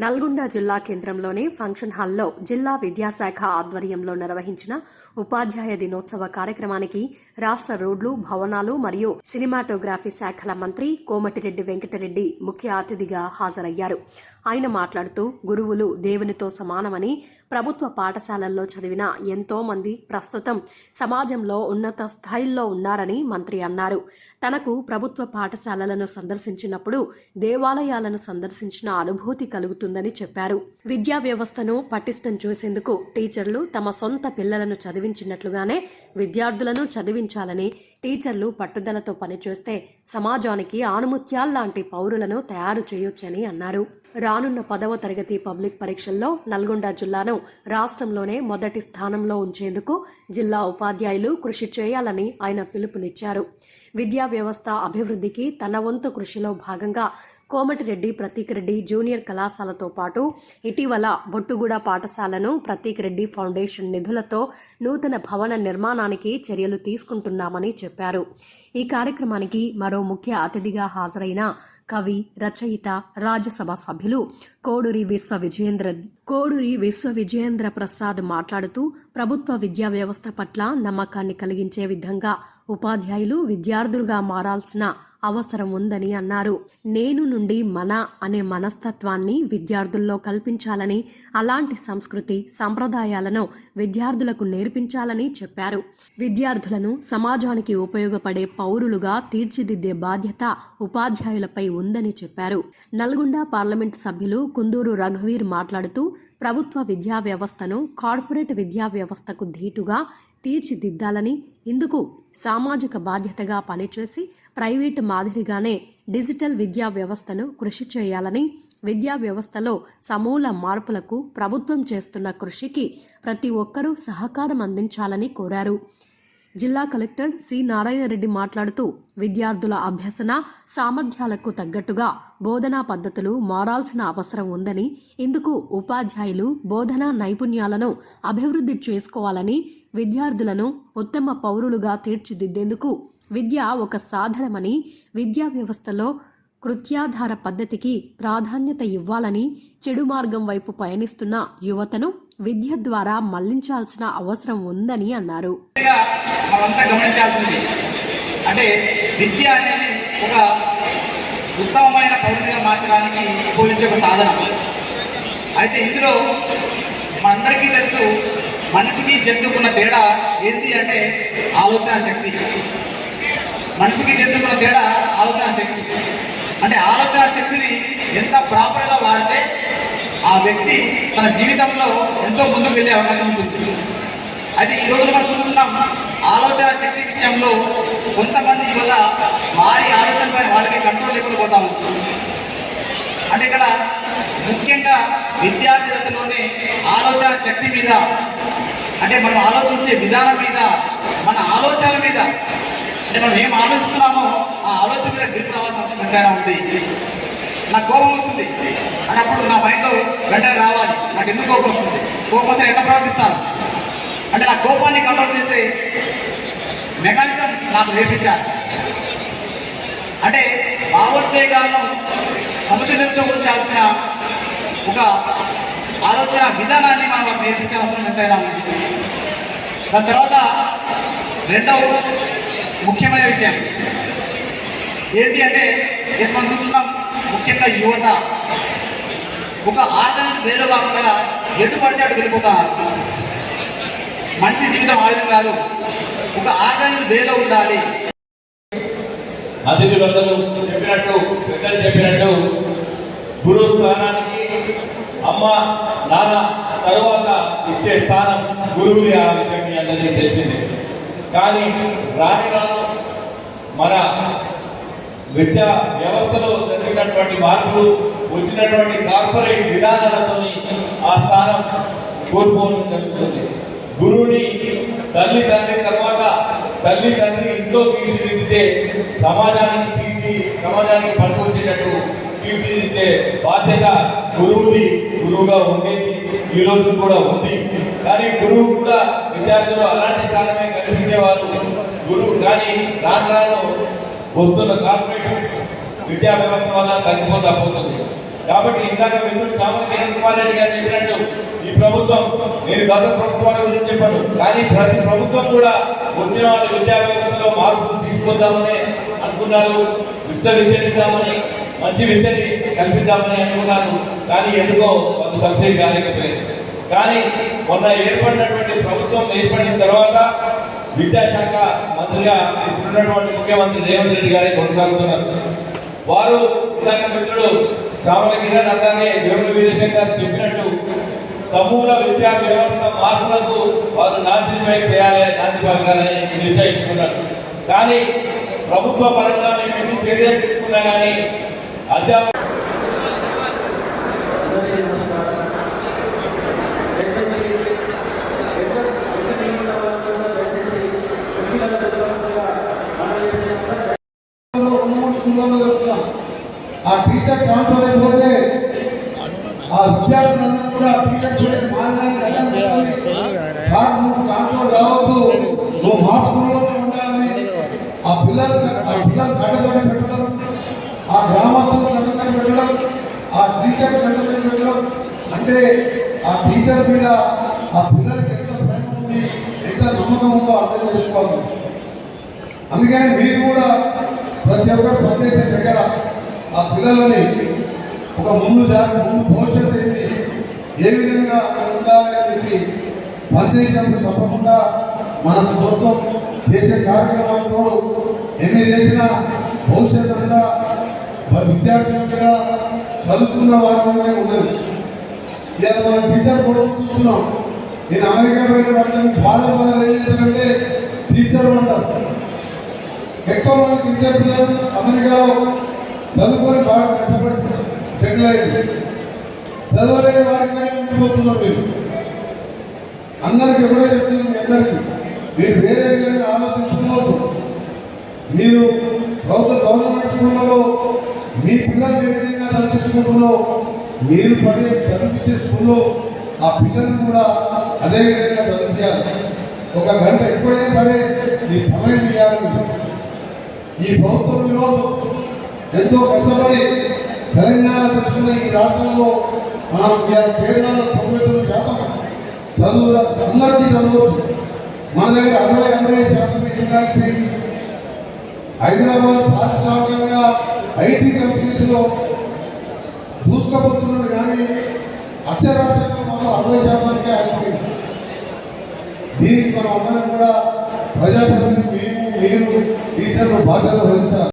నల్గొండ జిల్లా కేంద్రంలోని ఫంక్షన్ హాల్లో జిల్లా విద్యాశాఖ ఆధ్వర్యంలో నిర్వహించిన ఉపాధ్యాయ దినోత్సవ కార్యక్రమానికి రాష్ట్ర రోడ్లు, భవనాలు మరియు సినిమాటోగ్రఫీ శాఖల మంత్రి కోమటిరెడ్డి వెంకటరెడ్డి ముఖ్య అతిథిగా హాజరయ్యారు. ఆయన మాట్లాడుతూ గురువులు దేవునితో సమానమని, ప్రభుత్వ పాఠశాలల్లో చదివిన ఎంతో మంది ప్రస్తుతం సమాజంలో ఉన్నత స్థాయిల్లో ఉన్నారని మంత్రి అన్నారు. తనకు ప్రభుత్వ పాఠశాలలను సందర్శించినప్పుడు దేవాలయాలను సందర్శించిన అనుభూతి కలుగుతుందని చెప్పారు. విద్యా వ్యవస్థను పటిష్టం చేసేందుకు టీచర్లు తమ సొంత పిల్లలను చదివించినట్లుగానే విద్యార్థులను చదివించాలని, టీచర్లు పట్టుదలతో పనిచేస్తే సమాజానికి ఆణిముత్యాల్లాంటి పౌరులను తయారు చేయొచ్చని అన్నారు. రానున్న 10వ తరగతి పబ్లిక్ పరీక్షల్లో నల్గొండ జిల్లాను రాష్ట్రంలోనే మొదటి స్థానంలో ఉంచేందుకు జిల్లా ఉపాధ్యాయులు కృషి చేయాలని ఆయన పిలుపునిచ్చారు. విద్యా వ్యవస్థ అభివృద్ధికి తన వంతు కృషిలో భాగంగా కోమటిరెడ్డి ప్రతీక్ రెడ్డి జూనియర్ కళాశాలతో పాటు ఇటీవల బొట్టుగూడ పాఠశాలను ప్రతీక్ రెడ్డి ఫౌండేషన్ నిధులతో నూతన భవన నిర్మాణానికి చర్యలు తీసుకుంటున్నామని చెప్పారు. ఈ కార్యక్రమానికి మరో ముఖ్య అతిథిగా హాజరైన కవి, రచయిత, రాజ్యసభ సభ్యులు కోడూరి విశ్వ విజయేంద్ర ప్రసాద్ మాట్లాడుతూ ప్రభుత్వ విద్యా వ్యవస్థ పట్ల నమ్మకాన్ని కలిగించే విధంగా ఉపాధ్యాయులు విద్యార్థులుగా మారాల్సిన అవసరం ఉందని అన్నారు. నేను నుండి మన అనే మనస్తత్వాన్ని విద్యార్థుల్లో కల్పించాలని, అలాంటి సంస్కృతి, సంప్రదాయాలను విద్యార్థులకు నేర్పించాలని చెప్పారు. విద్యార్థులను సమాజానికి ఉపయోగపడే పౌరులుగా తీర్చిదిద్దే బాధ్యత ఉపాధ్యాయులపై ఉందని చెప్పారు. నల్గొండ పార్లమెంట్ సభ్యులు కుందూరు రఘువీర్ మాట్లాడుతూ ప్రభుత్వ విద్యా వ్యవస్థను కార్పొరేట్ విద్యా వ్యవస్థకు ధీటుగా తీర్చిదిద్దాలని, ఇందుకు సామాజిక బాధ్యతగా పనిచేసి ప్రైవేటు మాదిరిగానే డిజిటల్ విద్యా వ్యవస్థను కృషి చేయాలని, విద్యా వ్యవస్థలో సమూల మార్పులకు ప్రభుత్వం చేస్తున్న కృషికి ప్రతి ఒక్కరూ సహకారం అందించాలని కోరారు. జిల్లా కలెక్టర్ సి నారాయణరెడ్డి మాట్లాడుతూ విద్యార్థుల అభ్యసన సామర్థ్యాలకు తగ్గట్టుగా బోధనా పద్ధతులు మారాల్సిన అవసరం ఉందని, ఇందుకు ఉపాధ్యాయులు బోధనా నైపుణ్యాలను అభివృద్ధి చేసుకోవాలని, విద్యార్థులను ఉత్తమ పౌరులుగా తీర్చిదిద్దేందుకు విద్య ఒక సాధనమని, విద్యా వ్యవస్థలో కృత్యాధార పద్ధతికి ప్రాధాన్యత ఇవ్వాలని, చెడు మార్గం వైపు పయనిస్తున్న యువతను విద్య ద్వారా మళ్లించాల్సిన అవసరం ఉందని అన్నారు. అంటే విద్య అనేది ఒక ఉత్తమమైన పౌరులుగా మార్చడానికి ఉపయోగించే ఒక సాధనం. అయితే ఇందులో మనందరికీ తెలుసు, మనిషికి జంతువుకున్న తేడా ఏంటి అంటే ఆలోచన శక్తి. మనిషికి జంతువుకున్న తేడా ఆలోచన శక్తి. అంటే ఆలోచన శక్తిని ఎంత ప్రాపర్గా వాడితే ఆ వ్యక్తి తన జీవితంలో ఎంతో ముందుకు వెళ్ళే అవకాశం ఉంటుంది. అయితే ఈ రోజు మనం చూస్తున్నాం, ఆలోచన శక్తి విషయంలో కొంతమంది యువత వారి ఆలోచన పైన వాళ్ళకి కంట్రోల్ లేకుండా పోతా ఉంది. అంటే ఇక్కడ ముఖ్యంగా విద్యార్థి దశలోనే ఆలోచన శక్తి మీద, అంటే మనం ఆలోచించే విధానం మీద, మన ఆలోచనల మీద, అంటే మనం ఏం ఆలోచిస్తున్నామో ఆ ఆలోచన మీద గ్రిప్ రావాల్సిన అవసరం ఎంతైనా ఉంది. నాకు కోపం వస్తుంది అన్నప్పుడు నా మైండ్లో వెంటనే రావాలి, నాకు ఎందుకు కోపం వస్తుంది, కోపం వస్తే ఎట్లా ప్రవర్తిస్తాను, అంటే నా కోపాన్ని కంట్రోల్ చేసే మెకానిజం నాకు నేర్పించాలి. అంటే భావోద్వేగాలను సమతుల్యంతో ఉంచాల్సిన ఒక ఆలోచన విధానాన్ని మనం నేర్పించాల్సిన ఎంతైనా ఉంది. దాని తర్వాత రెండవ ముఖ్యమైన విషయం ఏంటి అంటే, మనం చూస్తున్నాం ముఖ్యంగా యువత ఒక ఆటని వేరే కాకుండా ఎటు పడితే అటు వెళ్ళిపోతారు. మనిషి జీవితం ఆ విధంగా కాదు, ఒక ఆటని వేలో ఉండాలి. అతిథులందరూ చెప్పినట్టు, పెద్దలు చెప్పినట్టు, గురువు స్థానానికి అమ్మ నాన్న తరువాత ఇచ్చే స్థానం గురువుది. ఆ విషయం మీ అందరికీ తెలిసిందే. కానీ రాను మన విద్యా వ్యవస్థలో జరిగినటువంటి మార్పులు, వచ్చినటువంటి కార్పొరేట్ విధానాలతో ఆ స్థానం కోల్పోవడం జరుగుతుంది. గురువుని తల్లి తర్వాత తల్లి ఇంట్లో తీర్చిదిద్దితే సమాజానికి పనికొచ్చేటట్టు తీర్చిదిద్దే బాధ్యత గురువుగా ఉండేది, ఈ రోజు కూడా ఉంది. కానీ గురువు కూడా విద్యార్థులు అలాంటి స్థానమే కల్పించేవారు. గురువు కానీ రాను వస్తున్న కార్పొరేట్ విద్యా వ్యవస్థ వల్ల తగ్గిపోతా పోతుంది. కాబట్టి ఇందాక మిత్రుడు చామల కిరణ్ కుమార్ రెడ్డి గారు చెప్పినట్టు ఈ ప్రభుత్వం, నేను గత ప్రభుత్వాల గురించి చెప్పాను, కానీ ప్రతి ప్రభుత్వం కూడా వచ్చిన వాళ్ళ విద్యా వ్యవస్థలో మార్పులు తీసుకొద్దామని అనుకున్నారు, విశ్వవిద్యను ఇద్దామని, మంచి విద్యని కల్పిద్దామని అనుకున్నారు. కానీ ఎందుకో వాళ్ళు సక్సెస్ కాలేకపోయారు. కానీ మొన్న ఏర్పడినటువంటి ప్రభుత్వం ఏర్పడిన తర్వాత విద్యాశాఖ మంత్రిగా ఇప్పుడున్నటువంటి ముఖ్యమంత్రి రేవంత్ రెడ్డి గారే కొనసాగుతున్నారు. వారు ఇందాక మిత్రుడు చామల కిరణ్ అలాగే వేముల వీరేశంకర్ చెప్పినట్టు సమూల విద్యా వ్యవస్థ మార్పులకు వారు నాంది చేయాలి, నాంది పలకాలని నిశ్చయించుకున్నారు. కానీ ప్రభుత్వ పరంగా మేము ఎన్ని చర్యలు తీసుకున్నా కానీ అధ్యాపక ఆ టీచర్ ట్రాన్స్ఫర్ అయిపోతే ఆ విద్యార్థులందరూ కూడా టీచర్ మారడానికి నువ్వు ట్రాన్స్ఫర్ కావద్దు, నువ్వు మా స్కూల్లోనే ఉండాలని ఆ పిల్లలు కట్టదని పెట్టడం, ఆ గ్రామాలను కట్టదని పెట్టడం, ఆ టీచర్ కట్టదని పెట్టడం అంటే ఆ టీచర్ మీద ఆ పిల్లలకి ఎంత ప్రేమ ఉంది, ఎంత నమ్మకం ఉందో అర్థం చేసుకోవాలి. అందుకని మీరు కూడా ప్రతి ఒక్కరు పనిచేసే దగ్గర ఆ పిల్లలని ఒక ముందు భవిష్యత్తు ఏంటి, ఏ విధంగా ఉండాలి అని చెప్పి పనిచేసినప్పుడు తప్పకుండా మన ప్రభుత్వం చేసే కార్యక్రమాలతో ఎన్ని చేసినా భవిష్యత్తు అంతా విద్యార్థుల మీద చదువుకున్న వారి మీదనే ఉన్నది. ఇవాళ మనం టీచర్ కూడా చూస్తున్నాం. నేను అమెరికా పోయిన వాళ్ళని బాధలు ఏం చేస్తారంటే టీచర్ అంటారు. ఎక్కువ మంది టీచర్ పిల్లలు అమెరికాలో చదువుకొని బాగా కష్టపడి సెటిల్ అయ్యింది. చదవలేని వారికనే ఉండిపోతున్నారు. మీరు అందరికి ఎప్పుడో చెప్తున్నాను, మీ అందరికీ మీరు వేరే విధంగా ఆలోచించుకోవద్దు. మీరు గవర్నమెంట్ స్కూళ్ళలో మీ పిల్లలు ఏ విధంగా చదివించుకుంటున్నారో మీరు చదివించే స్కూల్లో ఆ పిల్లల్ని కూడా అదే విధంగా చదివించాలి. ఒక గంట ఎక్కువైనా సరే మీ సమయం ఇవ్వాలి. ఈ ప్రభుత్వం ఈరోజు ఎంతో కష్టపడి తెలంగాణ తెచ్చుకున్న ఈ రాష్ట్రంలో మనం కేరళలో 99% చదువు అందరికీ చదవచ్చు. మన దగ్గర 60% ఎందుకు అయిపోయింది? హైదరాబాద్ పారిశ్రామికంగా ఐటీ కంపెనీస్లో దూసుకుపోతున్నది, కానీ అక్షరాస్యంగా మనం 60% అయిపోయింది. దీనికి మనం అందరం కూడా ప్రజాప్రతినిధులు, మీరు టీచర్లు బాధ్యత వహించాలి.